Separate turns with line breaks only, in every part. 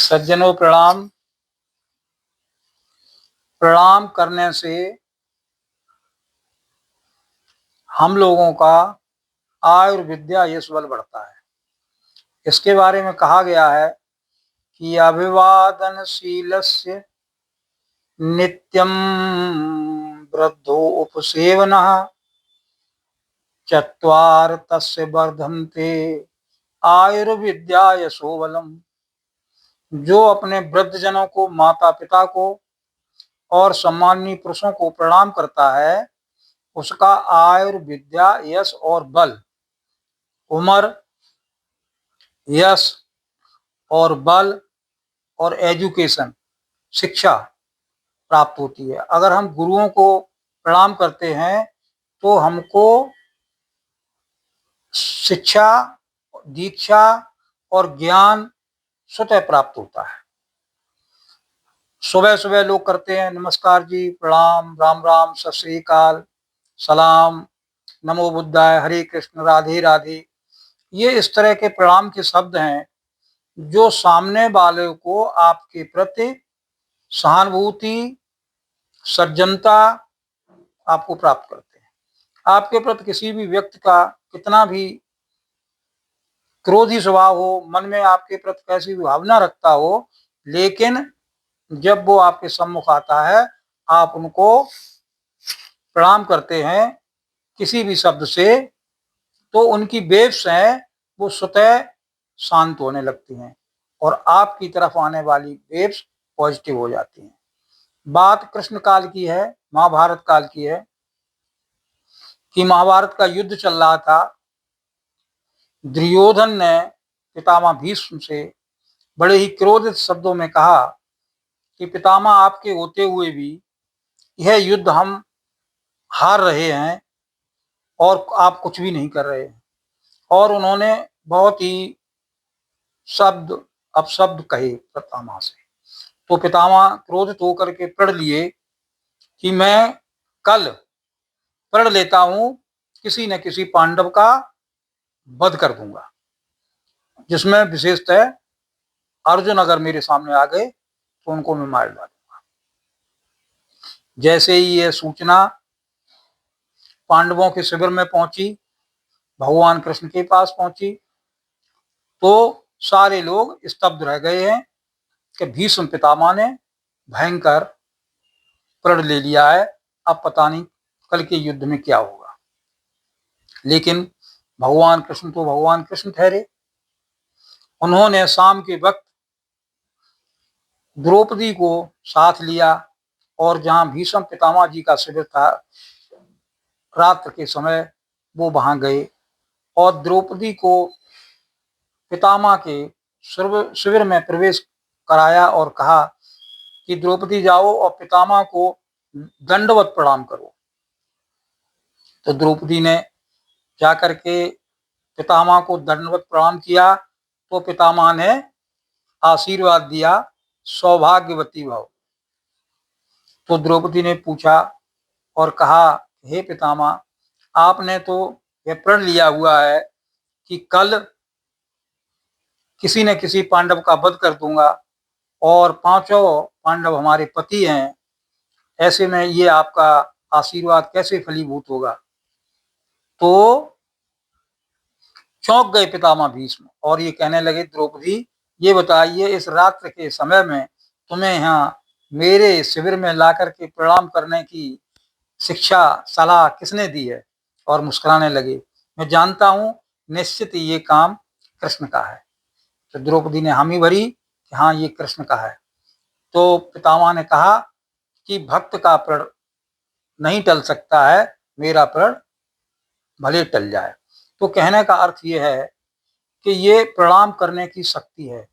सज्जनों प्रणाम। प्रणाम करने से हम लोगों का आयुर्विद्या यश बल बढ़ता है। इसके बारे में कहा गया है कि अभिवादनशीलस्य नित्यं वृद्धो उपसेवनः चत्वार तस्य वर्धन्ते आयुर्विद्या यशो बलम। जो अपने वृद्धजनों को, माता पिता को और सम्माननीय पुरुषों को प्रणाम करता है, उसका आयुर्विद्या यश और बल, उम्र, यश और बल और एजुकेशन, शिक्षा प्राप्त होती है। अगर हम गुरुओं को प्रणाम करते हैं तो हमको शिक्षा, दीक्षा और ज्ञान स्वतः प्राप्त होता है। सुबह सुबह लोग करते हैं नमस्कार जी, प्रणाम, राम राम, सत श्री अकाल, सलाम, नमो बुद्धाय, हरे कृष्ण, राधे राधे। ये इस तरह के प्रणाम के शब्द हैं जो सामने वाले को आपके प्रति सहानुभूति, सज्जनता आपको प्राप्त करते हैं। आपके प्रति किसी भी व्यक्ति का कितना भी क्रोधी स्वभाव हो, मन में आपके प्रति कैसी भी भावना रखता हो, लेकिन जब वो आपके सम्मुख आता है, आप उनको प्रणाम करते हैं किसी भी शब्द से, तो उनकी वेव्स हैं वो स्वतः शांत होने लगती हैं और आपकी तरफ आने वाली वेव्स पॉजिटिव हो जाती हैं। बात कृष्ण काल की है, महाभारत काल की है कि महाभारत का युद्ध चल रहा था। दुर्योधन ने पितामह भीष्म से बड़े ही क्रोधित शब्दों में कहा कि पितामह, आपके होते हुए भी यह युद्ध हम हार रहे हैं और आप कुछ भी नहीं कर रहे हैं। और उन्होंने बहुत ही शब्द अपशब्द कहे पितामह से। तो पितामह क्रोधित होकर के प्रण लिए कि मैं कल प्रण लेता हूं, किसी न किसी पांडव का वध कर दूंगा, जिसमें विशेषतः अर्जुन अगर मेरे सामने आ गए तो उनको मैं मार डालूंगा। जैसे ही ये सूचना पांडवों के शिविर में पहुंची, भगवान कृष्ण के पास पहुंची, तो सारे लोग स्तब्ध रह गए हैं कि भीष्म पितामह ने भयंकर प्रण ले लिया है, अब पता नहीं कल के युद्ध में क्या होगा। लेकिन भगवान कृष्ण तो भगवान कृष्ण ठहरे। उन्होंने शाम के वक्त द्रौपदी को साथ लिया और जहां भीष्म पितामह जी का शिविर था, रात्र के समय वो वहां गए और द्रौपदी को पितामह के शिविर में प्रवेश कराया और कहा कि द्रौपदी जाओ और पितामह को दंडवत प्रणाम करो। तो द्रौपदी ने जाकर के पितामह को दंडवत प्रणाम किया तो पितामह ने आशीर्वाद दिया, सौभाग्यवती भव। तो द्रौपदी ने पूछा और कहा, हे पितामह, आपने तो यह प्रण लिया हुआ है कि कल किसी न किसी पांडव का वध कर दूंगा और पांचों पांडव हमारे पति हैं, ऐसे में ये आपका आशीर्वाद कैसे फलीभूत होगा। तो चौंक गए पितामह भीष्म और ये कहने लगे, द्रौपदी, ये बताइए इस रात्र के समय में तुम्हें यहाँ मेरे शिविर में लाकर के प्रणाम करने की शिक्षा, सलाह किसने दी है। और मुस्कुराने लगे, मैं जानता हूं निश्चित ये काम कृष्ण का है। तो द्रौपदी ने हामी भरी कि हाँ, ये कृष्ण का है। तो पितामह ने कहा कि भक्त का प्रण नहीं टल सकता है, मेरा प्रण भले टल जाए। तो कहने का अर्थ ये है कि ये प्रणाम करने की शक्ति है।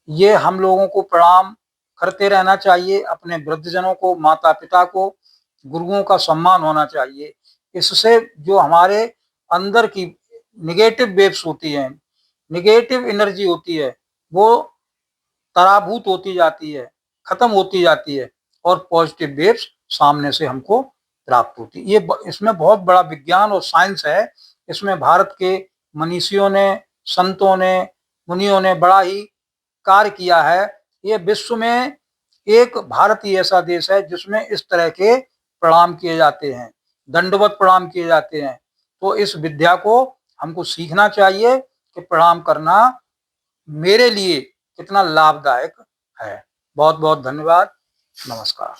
ये हम लोगों को प्रणाम करते रहना चाहिए, अपने वृद्धजनों को, माता पिता को, गुरुओं का सम्मान होना चाहिए। इससे जो हमारे अंदर की निगेटिव वेव्स होती हैं, निगेटिव एनर्जी होती है, वो तराभूत होती जाती है, खत्म होती जाती है और पॉजिटिव वेव्स सामने से हमको प्राप्त होती है। ये इसमें बहुत बड़ा विज्ञान और साइंस है। इसमें भारत के मनीषियों ने, संतों ने, मुनियों ने बड़ा ही कार्य किया है ये विश्व में एक भारत ही ऐसा देश है जिसमें इस तरह के प्रणाम किए जाते हैं, दंडवत प्रणाम किए जाते हैं। तो इस विद्या को हमको सीखना चाहिए कि प्रणाम करना मेरे लिए कितना लाभदायक है। बहुत बहुत धन्यवाद। नमस्कार।